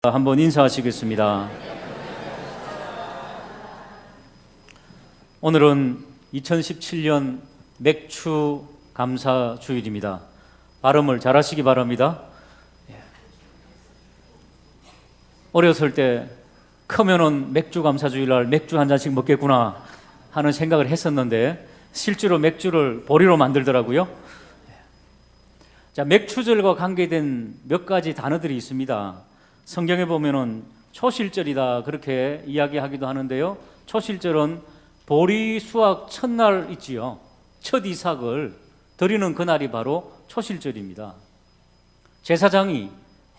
한번 인사하시겠습니다. 오늘은 2017년 맥주 감사 주일입니다. 발음을 잘 하시기 바랍니다. 어렸을 때 크면은 맥주 감사 주일날 맥주 한 잔씩 먹겠구나 하는 생각을 했었는데 실제로 맥주를 보리로 만들더라고요. 자, 맥추절과 관계된 몇 가지 단어들이 있습니다. 성경에 보면은 초실절이다 그렇게 이야기하기도 하는데요. 초실절은 보리 수확 첫날 있지요. 첫 이삭을 드리는 그날이 바로 초실절입니다. 제사장이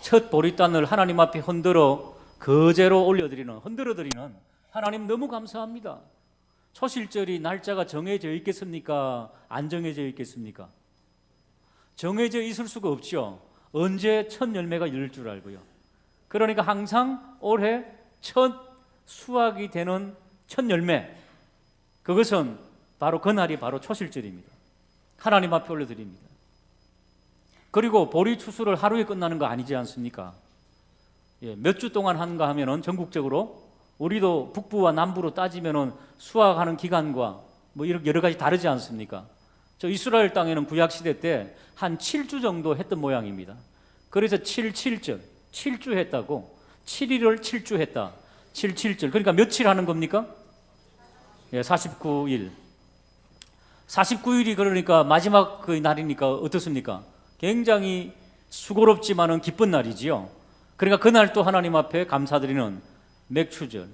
첫 보리단을 하나님 앞에 흔들어 거제로 올려드리는, 흔들어드리는 하나님 너무 감사합니다. 초실절이 날짜가 정해져 있겠습니까? 안 정해져 있겠습니까? 정해져 있을 수가 없죠. 언제 첫 열매가 열릴 줄 알고요. 그러니까 항상 올해 첫 수확이 되는 첫 열매, 그것은 바로 그날이 바로 초실절입니다. 하나님 앞에 올려드립니다. 그리고 보리 추수를 하루에 끝나는 거 아니지 않습니까? 몇 주 동안 한가 하면은 전국적으로 우리도 북부와 남부로 따지면은 수확하는 기간과 뭐 이렇게 여러 가지 다르지 않습니까? 저 이스라엘 땅에는 구약 시대 때 한 7주 정도 했던 모양입니다. 그래서 7.7절 7주 했다고, 7일을 7주 했다. 7.7절. 그러니까 며칠 하는 겁니까? 49일. 49일이 그러니까 마지막 그 날이니까 어떻습니까? 굉장히 수고롭지만은 기쁜 날이지요. 그러니까 그날 또 하나님 앞에 감사드리는 맥추절.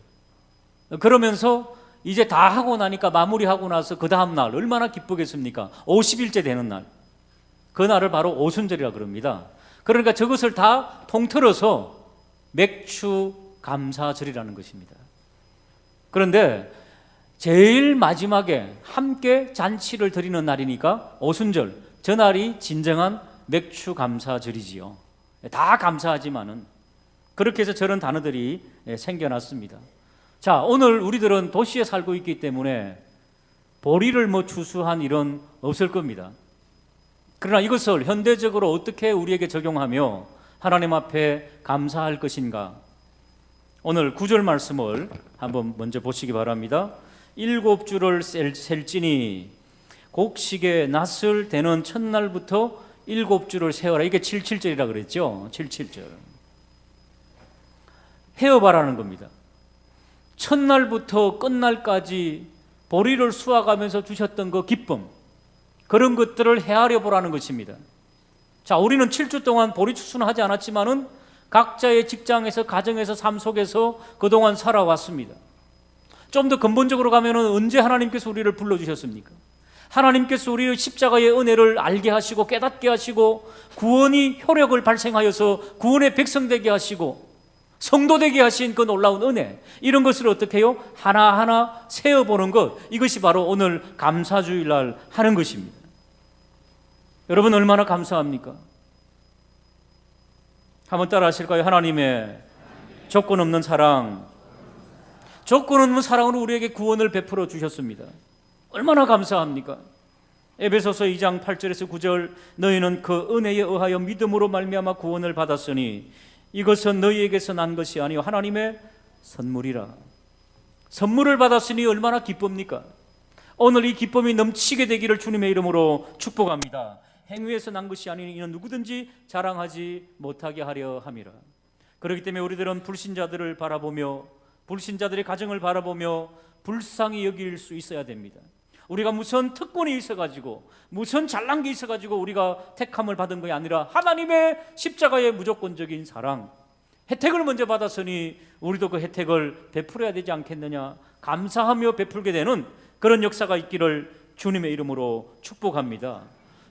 그러면서 이제 다 하고 나니까 마무리하고 나서 그 다음 날 얼마나 기쁘겠습니까? 50일째 되는 날. 그날을 바로 오순절이라 그럽니다. 그러니까 저것을 다 통틀어서 맥추 감사절이라는 것입니다. 그런데 제일 마지막에 함께 잔치를 드리는 날이니까 오순절, 저 날이 진정한 맥추 감사절이지요. 다 감사하지만은 그렇게 해서 저런 단어들이 생겨났습니다. 자, 오늘 우리들은 도시에 살고 있기 때문에 보리를 뭐 추수한 일은 없을 겁니다. 그러나 이것을 현대적으로 어떻게 우리에게 적용하며 하나님 앞에 감사할 것인가? 오늘 9절 말씀을 한번 먼저 보시기 바랍니다. 7주를 셀지니 곡식의 낫을 대는 첫날부터 7주를 세워라. 이게 77절이라 그랬죠. 77절. 헤어바라는 겁니다. 첫날부터 끝날까지 보리를 수확하면서 주셨던 그 기쁨, 그런 것들을 헤아려 보라는 것입니다. 자, 우리는 7주 동안 보리 추수는 하지 않았지만은 각자의 직장에서, 가정에서, 삶 속에서 그동안 살아왔습니다. 좀 더 근본적으로 가면은 언제 하나님께서 우리를 불러주셨습니까? 하나님께서 우리의 십자가의 은혜를 알게 하시고 깨닫게 하시고 구원이 효력을 발생하여서 구원의 백성 되게 하시고 성도 되게 하신 그 놀라운 은혜, 이런 것을 어떻게 해요? 하나하나 세어보는 것, 이것이 바로 오늘 감사주일날 하는 것입니다. 여러분 얼마나 감사합니까? 한번 따라 하실까요? 하나님의 조건 없는 사랑, 조건 없는 사랑으로 우리에게 구원을 베풀어 주셨습니다. 얼마나 감사합니까? 에베소서 2장 8절에서 9절, 너희는 그 은혜에 의하여 믿음으로 말미암아 구원을 받았으니 이것은 너희에게서 난 것이 아니요 하나님의 선물이라. 선물을 받았으니 얼마나 기쁩니까? 오늘 이 기쁨이 넘치게 되기를 주님의 이름으로 축복합니다. 행위에서 난 것이 아니니 이는 누구든지 자랑하지 못하게 하려 함이라. 그렇기 때문에 우리들은 불신자들을 바라보며 불신자들의 가정을 바라보며 불쌍히 여길 수 있어야 됩니다. 우리가 무슨 특권이 있어가지고 무슨 잘난 게 있어가지고 우리가 택함을 받은 것이 아니라 하나님의 십자가의 무조건적인 사랑, 혜택을 먼저 받았으니 우리도 그 혜택을 베풀어야 되지 않겠느냐, 감사하며 베풀게 되는 그런 역사가 있기를 주님의 이름으로 축복합니다.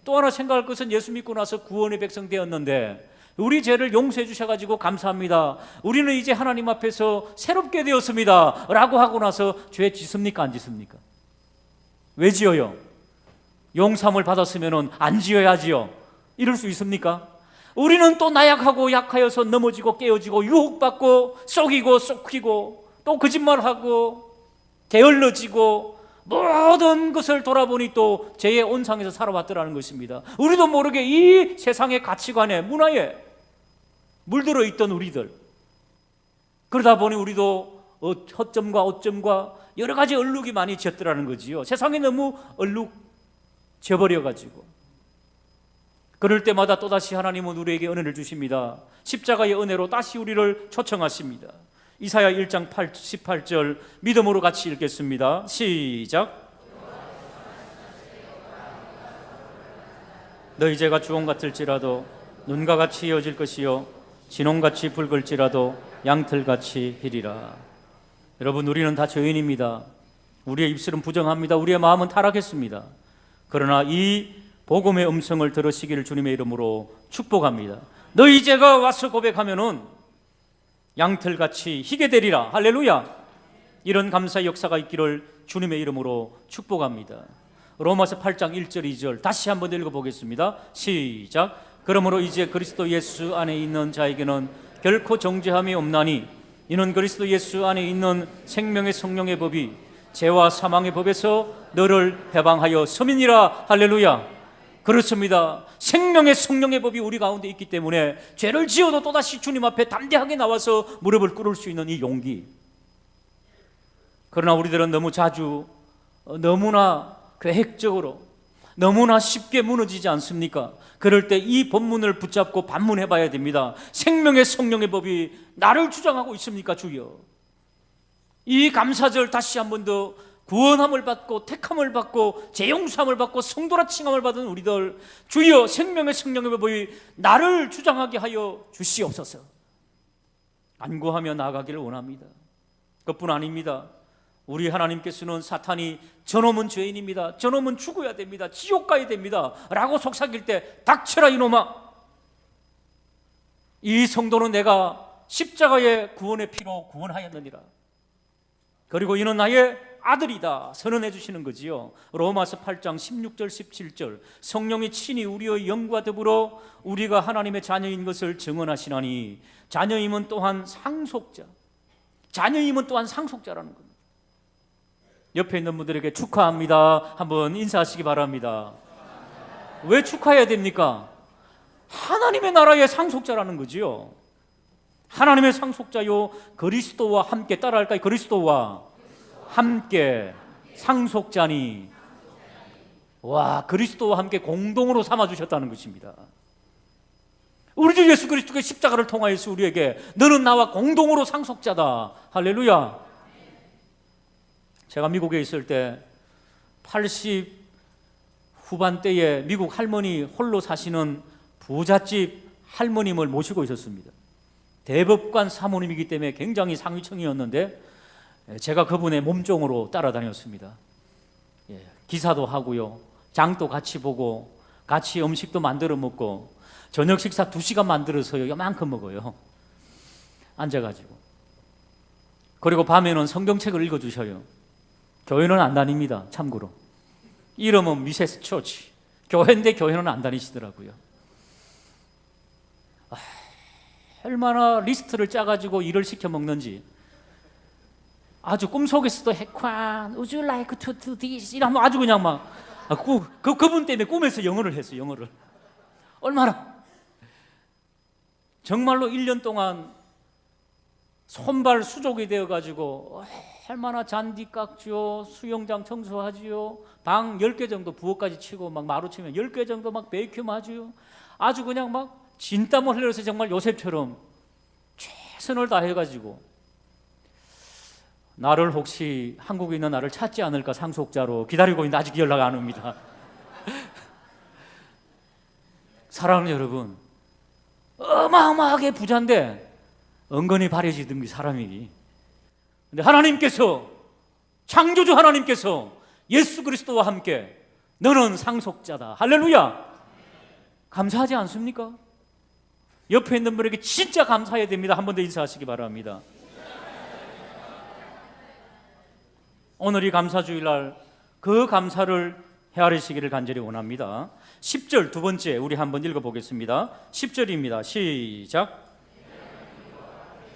또 하나 생각할 것은 예수 믿고 나서 구원의 백성 되었는데 우리 죄를 용서해 주셔가지고 감사합니다, 우리는 이제 하나님 앞에서 새롭게 되었습니다 라고 하고 나서 죄 짓습니까? 안 짓습니까? 왜 지어요? 용서함을 받았으면 안 지어야지요. 이럴 수 있습니까? 우리는 또 나약하고 약하여서 넘어지고 깨어지고 유혹받고 속이고 속히고 또 거짓말하고 게을러지고 모든 것을 돌아보니 또 죄의 온상에서 살아왔더라는 것입니다. 우리도 모르게 이 세상의 가치관에, 문화에 물들어 있던 우리들, 그러다 보니 우리도 허점과 어점과 여러 가지 얼룩이 많이 졌더라는 거지요. 세상에 너무 얼룩 져버려가지고. 그럴 때마다 또다시 하나님은 우리에게 은혜를 주십니다. 십자가의 은혜로 다시 우리를 초청하십니다. 이사야 1장 18절 믿음으로 같이 읽겠습니다. 시작. 너희 죄가 주홍 같을지라도 눈과 같이 이어질 것이요 진홍같이 붉을지라도 양털같이 희리라. 여러분, 우리는 다 죄인입니다. 우리의 입술은 부정합니다. 우리의 마음은 타락했습니다. 그러나 이 복음의 음성을 들으시기를 주님의 이름으로 축복합니다. 너희 죄가 와서 고백하면은 양털같이 희게 되리라. 할렐루야. 이런 감사의 역사가 있기를 주님의 이름으로 축복합니다. 로마서 8장 1절 2절 다시 한번 읽어보겠습니다. 시작. 그러므로 이제 그리스도 예수 안에 있는 자에게는 결코 정죄함이 없나니 이는 그리스도 예수 안에 있는 생명의 성령의 법이 죄와 사망의 법에서 너를 해방하여 섬이니라. 할렐루야. 그렇습니다. 생명의 성령의 법이 우리 가운데 있기 때문에 죄를 지어도 또다시 주님 앞에 담대하게 나와서 무릎을 꿇을 수 있는 이 용기. 그러나 우리들은 너무 자주 너무나 계획적으로 너무나 쉽게 무너지지 않습니까? 그럴 때 이 본문을 붙잡고 반문해 봐야 됩니다. 생명의 성령의 법이 나를 주장하고 있습니까, 주여? 이 감사절 다시 한 번 더 구원함을 받고 택함을 받고 재용서함을 받고 성도라 칭함을 받은 우리들, 주여 생명의 성령의 법이 나를 주장하게 하여 주시옵소서. 안구하며 나아가기를 원합니다. 그뿐 아닙니다. 우리 하나님께서는 사탄이 저놈은 죄인입니다, 저놈은 죽어야 됩니다, 지옥 가야 됩니다 라고 속삭일 때 닥쳐라 이놈아, 이 성도는 내가 십자가의 구원의 피로 구원하였느니라. 그리고 이는 나의 아들이다 선언해 주시는 거지요. 로마서 8장 16절 17절 성령이 친히 우리의 영과 더불어 우리가 하나님의 자녀인 것을 증언하시나니 자녀임은 또한 상속자, 자녀임은 또한 상속자라는 겁니다. 옆에 있는 분들에게 축하합니다 한번 인사하시기 바랍니다. 왜 축하해야 됩니까? 하나님의 나라의 상속자라는 거지요. 하나님의 상속자요, 그리스도와 함께, 따라할까요? 그리스도와 함께 상속자니. 와, 그리스도와 함께 공동으로 삼아주셨다는 것입니다. 우리 주 예수 그리스도의 십자가를 통하여서 우리에게 너는 나와 공동으로 상속자다. 할렐루야. 제가 미국에 있을 때 80 후반대에 미국 할머니 홀로 사시는 부잣집 할머님을 모시고 있었습니다. 대법관 사모님이기 때문에 굉장히 상위층이었는데 제가 그분의 몸종으로 따라다녔습니다. 기사도 하고요, 장도 같이 보고 같이 음식도 만들어 먹고 저녁 식사 2시간 만들어서요 요만큼 먹어요, 앉아가지고. 그리고 밤에는 성경책을 읽어주셔요. 교회는 안 다닙니다, 참고로. 이름은 미세스 처치, 교회인데 교회는 안 다니시더라고요. 얼마나 리스트를 짜가지고 일을 시켜 먹는지. 아주 꿈속에서도 해관, would you like to do this? 이러면 아주 그냥 막 그분 때문에 꿈에서 영어를 했어요, 영어를. 얼마나 정말로 1년 동안 손발 수족이 되어가지고 얼마나 잔디 깎지요, 수영장 청소하지요, 방 10개 정도 부엌까지 치고 막 마루 치면 10개 정도 막 베이큐 하지요. 아주 그냥 막 진땀을 흘려서 정말 요셉처럼 최선을 다해가지고 나를 혹시 한국에 있는 나를 찾지 않을까 상속자로 기다리고 있는데 아직 연락 안 옵니다. 사랑하는 여러분, 어마어마하게 부자인데 은근히 바래지던 그 사람이, 근데 하나님께서, 창조주 하나님께서 예수 그리스도와 함께 너는 상속자다. 할렐루야. 감사하지 않습니까? 옆에 있는 분에게 진짜 감사해야 됩니다. 한 번 더 인사하시기 바랍니다. 오늘 이 감사주일날 그 감사를 헤아리시기를 간절히 원합니다. 10절 두 번째 우리 한번 읽어보겠습니다. 10절입니다. 시작.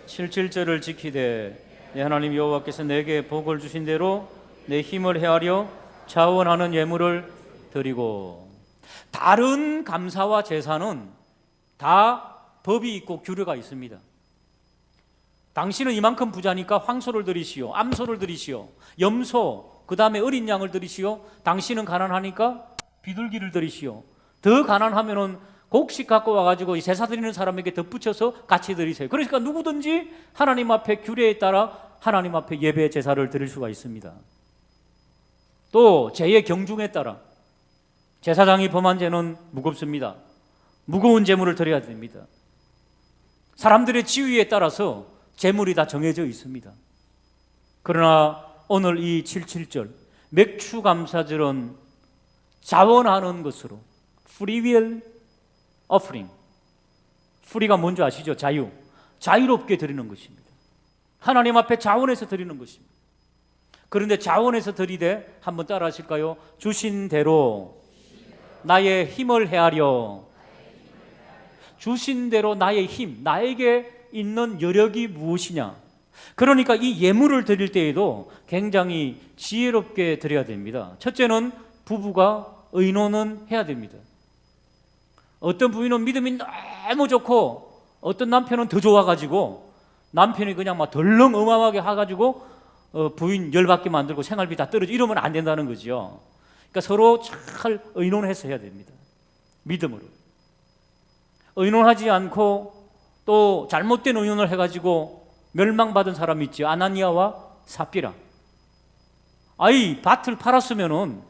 7절을 지키되 내 하나님 여호와께서 내게 복을 주신 대로 내 힘을 헤아려 자원하는 예물을 드리고. 다른 감사와 제사는 다 법이 있고 규례가 있습니다. 당신은 이만큼 부자니까 황소를 드리시오, 암소를 드리시오, 염소, 그 다음에 어린 양을 드리시오. 당신은 가난하니까 비둘기를 드리시오. 더 가난하면은 곡식 갖고 와가지고 이 제사 드리는 사람에게 덧붙여서 같이 드리세요. 그러니까 누구든지 하나님 앞에 규례에 따라 하나님 앞에 예배 제사를 드릴 수가 있습니다. 또 죄의 경중에 따라 제사장이 범한 죄는 무겁습니다. 무거운 제물을 드려야 됩니다. 사람들의 지위에 따라서 제물이 다 정해져 있습니다. 그러나 오늘 이 77절 맥주 감사절은 자원하는 것으로 free will offering, free가 뭔지 아시죠? 자유, 자유롭게 드리는 것입니다. 하나님 앞에 자원해서 드리는 것입니다. 그런데 자원해서 드리되 한번 따라 하실까요? 주신 대로 나의 힘을 헤아려. 주신 대로 나의 힘, 나에게 있는 여력이 무엇이냐. 그러니까 이 예물을 드릴 때에도 굉장히 지혜롭게 드려야 됩니다. 첫째는 부부가 의논은 해야 됩니다. 어떤 부인은 믿음이 너무 좋고 어떤 남편은 더 좋아가지고 남편이 그냥 막 덜렁 어마어마하게 해가지고 부인 열받게 만들고 생활비 다 떨어지고 이러면 안 된다는 거죠. 그러니까 서로 잘 의논해서 해야 됩니다. 믿음으로. 의논하지 않고 또 잘못된 의논을 해가지고 멸망받은 사람이 있죠. 아나니아와 삽비라. 아이 밭을 팔았으면은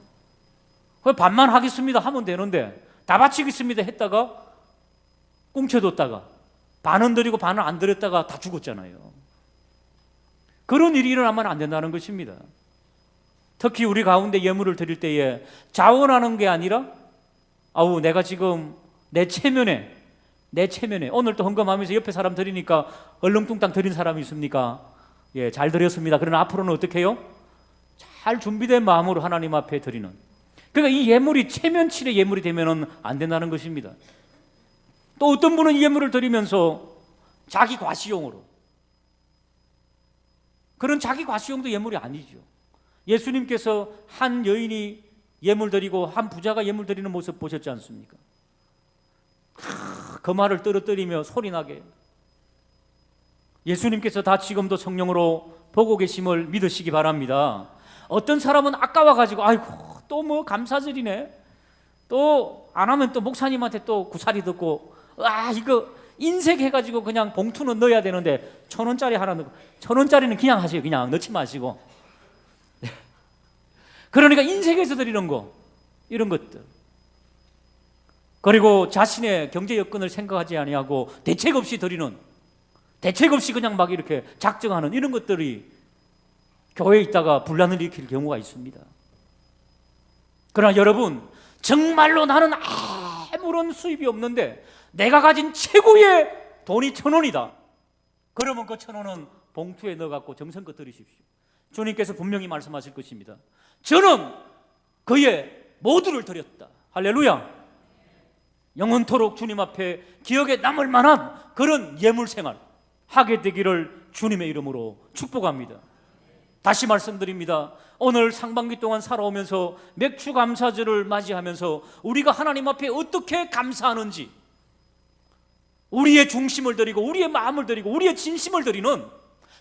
반만 하겠습니다 하면 되는데 다 바치겠습니다 했다가 꽁쳐뒀다가 반은 드리고 반은 안 드렸다가 다 죽었잖아요. 그런 일이 일어나면 안 된다는 것입니다. 특히 우리 가운데 예물을 드릴 때에 자원하는 게 아니라 아우 내가 지금 내 체면에 오늘 또 헌금하면서 옆에 사람 드리니까 얼렁뚱땅 드린 사람이 있습니까? 예, 잘 드렸습니다. 그러나 앞으로는 어떻게 해요? 잘 준비된 마음으로 하나님 앞에 드리는. 그러니까 이 예물이 체면치레 예물이 되면은 안 된다는 것입니다. 또 어떤 분은 이 예물을 드리면서 자기 과시용으로, 그런 자기 과시용도 예물이 아니죠. 예수님께서 한 여인이 예물 드리고 한 부자가 예물 드리는 모습 보셨지 않습니까? 그 말을 떨어뜨리며 소리나게. 예수님께서 다 지금도 성령으로 보고 계심을 믿으시기 바랍니다. 어떤 사람은 아까워가지고 아이고 또 뭐 감사절이네, 또 안 하면 또 목사님한테 또 구사리 듣고 이거 인색해가지고 그냥 봉투는 넣어야 되는데 1,000원짜리 하나 넣고, 1,000원짜리는 그냥 하세요. 그냥 넣지 마시고. 그러니까 인색해서 드리는 거, 이런 것들. 그리고 자신의 경제 여건을 생각하지 아니하고 대책 없이 드리는, 대책 없이 그냥 막 이렇게 작정하는 이런 것들이 교회에 있다가 분란을 일으킬 경우가 있습니다. 그러나 여러분, 정말로 나는 아무런 수입이 없는데 내가 가진 최고의 돈이 1,000원이다. 그러면 그 1,000원은 봉투에 넣어갖고 정성껏 드리십시오. 주님께서 분명히 말씀하실 것입니다. 저는 그의 모두를 드렸다. 할렐루야. 영원토록 주님 앞에 기억에 남을 만한 그런 예물 생활 하게 되기를 주님의 이름으로 축복합니다. 다시 말씀드립니다. 오늘 상반기 동안 살아오면서 맥주 감사절을 맞이하면서 우리가 하나님 앞에 어떻게 감사하는지, 우리의 중심을 드리고 우리의 마음을 드리고 우리의 진심을 드리는,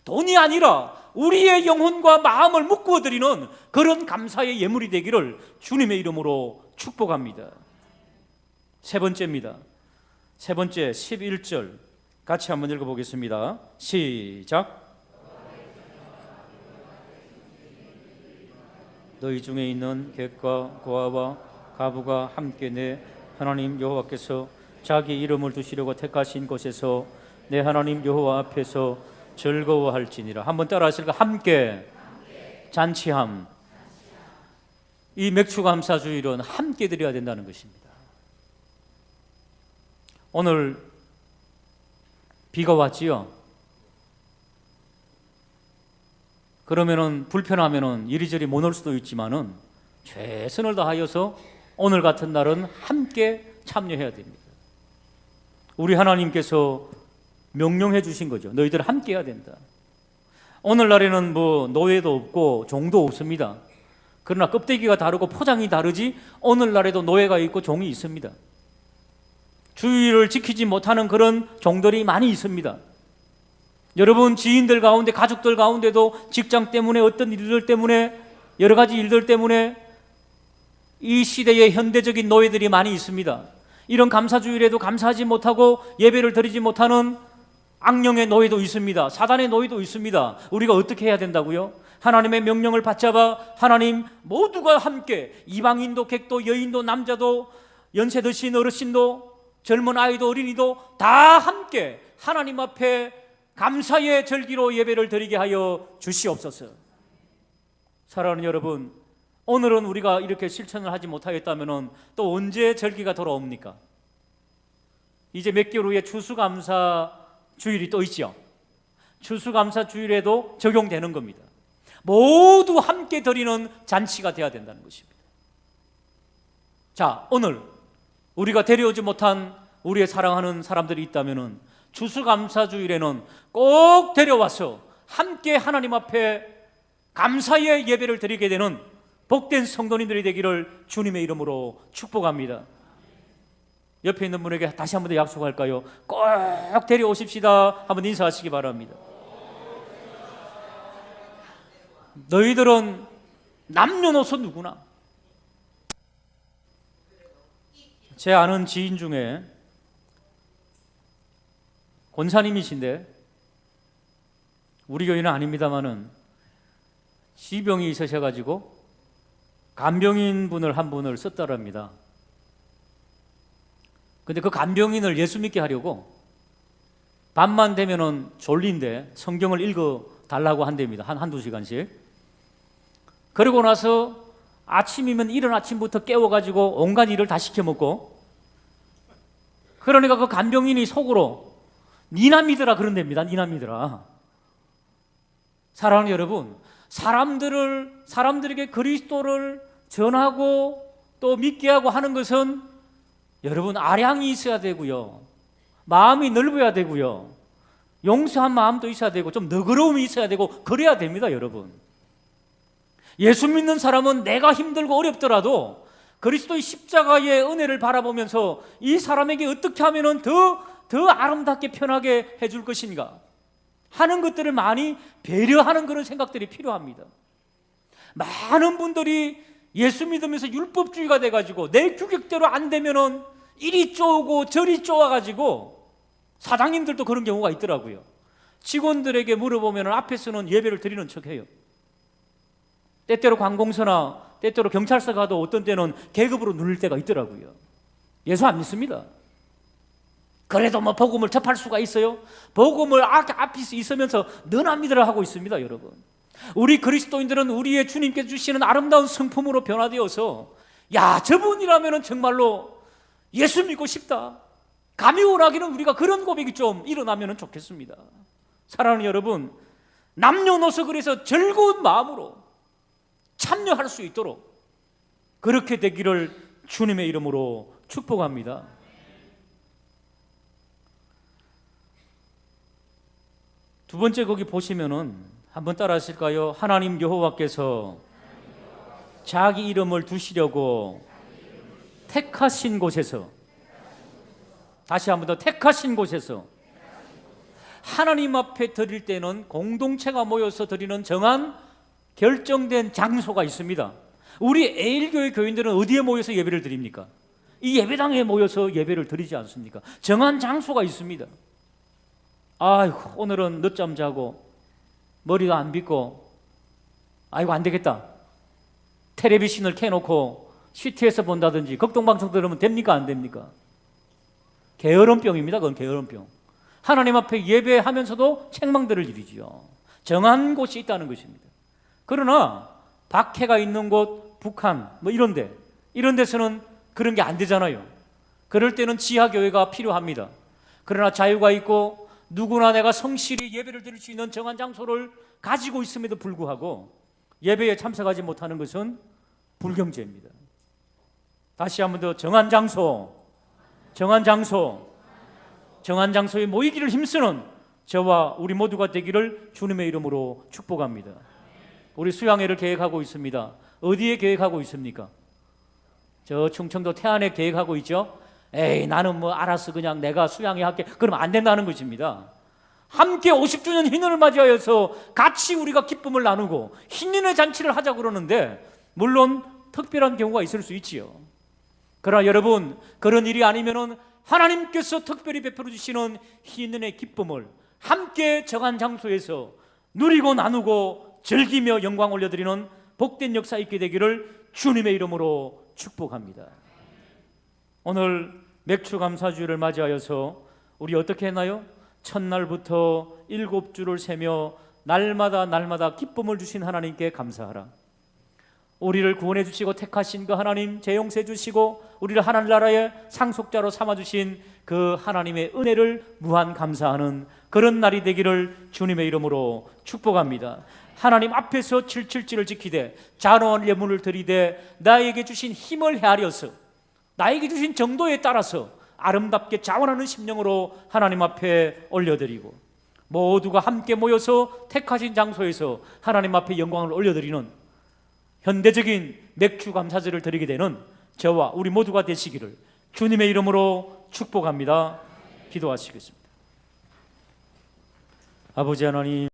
돈이 아니라 우리의 영혼과 마음을 묶어 드리는 그런 감사의 예물이 되기를 주님의 이름으로 축복합니다. 세 번째입니다. 세 번째 11절 같이 한번 읽어보겠습니다. 시작. 너희 중에 있는 객과 고아와 가부가 함께 내 하나님 여호와께서 자기 이름을 두시려고 택하신 곳에서 내 하나님 여호와 앞에서 즐거워할지니라. 한번 따라 하실까? 함께 잔치함. 이 맥주감사주일은 함께 드려야 된다는 것입니다. 오늘 비가 왔지요. 그러면은 불편하면은 이리저리 못 올 수도 있지만은 최선을 다하여서 오늘 같은 날은 함께 참여해야 됩니다. 우리 하나님께서 명령해 주신 거죠. 너희들 함께 해야 된다. 오늘날에는 뭐 노예도 없고 종도 없습니다. 그러나 껍데기가 다르고 포장이 다르지 오늘날에도 노예가 있고 종이 있습니다. 주의를 지키지 못하는 그런 종들이 많이 있습니다. 여러분 지인들 가운데, 가족들 가운데도 직장 때문에, 어떤 일들 때문에, 여러 가지 일들 때문에 이 시대에 현대적인 노예들이 많이 있습니다. 이런 감사주일에도 감사하지 못하고 예배를 드리지 못하는 악령의 노예도 있습니다. 사단의 노예도 있습니다. 우리가 어떻게 해야 된다고요? 하나님의 명령을 받잡아 하나님 모두가 함께, 이방인도 객도 여인도 남자도 연세 드신 어르신도 젊은 아이도 어린이도 다 함께 하나님 앞에 감사의 절기로 예배를 드리게 하여 주시옵소서. 사랑하는 여러분, 오늘은 우리가 이렇게 실천을 하지 못하였다면 또 언제 절기가 돌아옵니까? 이제 몇 개월 후에 추수감사 주일이 또 있죠. 추수감사 주일에도 적용되는 겁니다. 모두 함께 드리는 잔치가 되어야 된다는 것입니다. 자, 오늘 우리가 데려오지 못한 우리의 사랑하는 사람들이 있다면 추수감사 주일에는 꼭 데려와서 함께 하나님 앞에 감사의 예배를 드리게 되는 복된 성도님들이 되기를 주님의 이름으로 축복합니다. 옆에 있는 분에게 다시 한 번 더 약속할까요? 꼭 데려오십시다. 한번 인사하시기 바랍니다. 너희들은 남녀노소 누구나. 제 아는 지인 중에 권사님이신데, 우리 교회는 아닙니다마는 지병이 있으셔가지고 간병인 분을 한 분을 썼다랍니다. 근데 그 간병인을 예수 믿게 하려고 밤만 되면은 졸린데 성경을 읽어 달라고 한답니다. 한두 시간씩. 그러고 나서 아침이면 이른 아침부터 깨워가지고 온갖 일을 다 시켜먹고, 그러니까 그 간병인이 속으로 니나 믿으라 그런답니다. 니나 믿으라. 사랑하는 여러분, 사람들에게 그리스도를 전하고 또 믿게 하고 하는 것은 여러분 아량이 있어야 되고요, 마음이 넓어야 되고요, 용서한 마음도 있어야 되고 좀 너그러움이 있어야 되고 그래야 됩니다. 여러분, 예수 믿는 사람은 내가 힘들고 어렵더라도 그리스도의 십자가의 은혜를 바라보면서 이 사람에게 어떻게 하면 더 아름답게 편하게 해줄 것인가 하는 것들을 많이 배려하는 그런 생각들이 필요합니다. 많은 분들이 예수 믿으면서 율법주의가 돼가지고 내 규격대로 안 되면은 이리 쪼고 저리 쪼아가지고, 사장님들도 그런 경우가 있더라고요. 직원들에게 물어보면 앞에서는 예배를 드리는 척해요. 때때로 관공서나 때때로 경찰서 가도 어떤 때는 계급으로 누릴 때가 있더라고요. 예수 안 믿습니다. 그래도 뭐 복음을 접할 수가 있어요? 복음을 앞에 있으면서 너나 믿으라 하고 있습니다. 여러분, 우리 그리스도인들은 우리의 주님께서 주시는 아름다운 성품으로 변화되어서, 야, 저분이라면 정말로 예수 믿고 싶다, 감히 원하기는 우리가 그런 고백이 좀 일어나면 좋겠습니다. 사랑하는 여러분, 남녀노소 그래서 즐거운 마음으로 참여할 수 있도록 그렇게 되기를 주님의 이름으로 축복합니다. 두 번째 거기 보시면은 한번 따라 하실까요? 하나님 여호와께서 자기 이름을 두시려고 택하신 곳에서, 다시 한번 더, 택하신 곳에서 하나님 앞에 드릴 때는 공동체가 모여서 드리는 정한 결정된 장소가 있습니다. 우리 에일교회 교인들은 어디에 모여서 예배를 드립니까? 이 예배당에 모여서 예배를 드리지 않습니까? 정한 장소가 있습니다. 아이고, 오늘은 늦잠 자고 머리도 안 빗고, 아이고 안 되겠다, 텔레비전을 켜놓고 CT에서 본다든지 극동방송 들으면 됩니까? 안 됩니까? 게으름병입니다. 그건 게으름병. 하나님 앞에 예배하면서도 책망들을 일이지요. 정한 곳이 있다는 것입니다. 그러나 박해가 있는 곳, 북한 뭐 이런 데서는 그런 게 안 되잖아요. 그럴 때는 지하교회가 필요합니다. 그러나 자유가 있고 누구나 내가 성실히 예배를 드릴 수 있는 정한 장소를 가지고 있음에도 불구하고 예배에 참석하지 못하는 것은 불경죄입니다. 다시 한번 더, 정한 장소에 모이기를 힘쓰는 저와 우리 모두가 되기를 주님의 이름으로 축복합니다. 우리 수양회를 계획하고 있습니다. 어디에 계획하고 있습니까? 저 충청도 태안에 계획하고 있죠. 에이, 나는 뭐 알아서 그냥 내가 수양회 할게. 그러면 안 된다는 것입니다. 함께 50주년 희년을 맞이하여서 같이 우리가 기쁨을 나누고 희년의 잔치를 하자 그러는데, 물론 특별한 경우가 있을 수 있지요. 그러나 여러분, 그런 일이 아니면은 하나님께서 특별히 베풀어 주시는 희년의 기쁨을 함께 정한 장소에서 누리고 나누고 즐기며 영광 올려드리는 복된 역사 있게 되기를 주님의 이름으로 축복합니다. 오늘 맥주 감사주를 맞이하여서 우리 어떻게 했나요? 첫날부터 7주를 세며 날마다 기쁨을 주신 하나님께 감사하라. 우리를 구원해 주시고 택하신 그 하나님, 재용세 주시고 우리를 하늘나라의 상속자로 삼아주신 그 하나님의 은혜를 무한 감사하는 그런 날이 되기를 주님의 이름으로 축복합니다. 하나님 앞에서 777을 지키되 자로한 예물을 드리되 나에게 주신 힘을 헤아려서 나에게 주신 정도에 따라서 아름답게 자원하는 심령으로 하나님 앞에 올려드리고, 모두가 함께 모여서 택하신 장소에서 하나님 앞에 영광을 올려드리는 현대적인 맥주 감사제를 드리게 되는 저와 우리 모두가 되시기를 주님의 이름으로 축복합니다. 기도하시겠습니다. 아버지 하나님,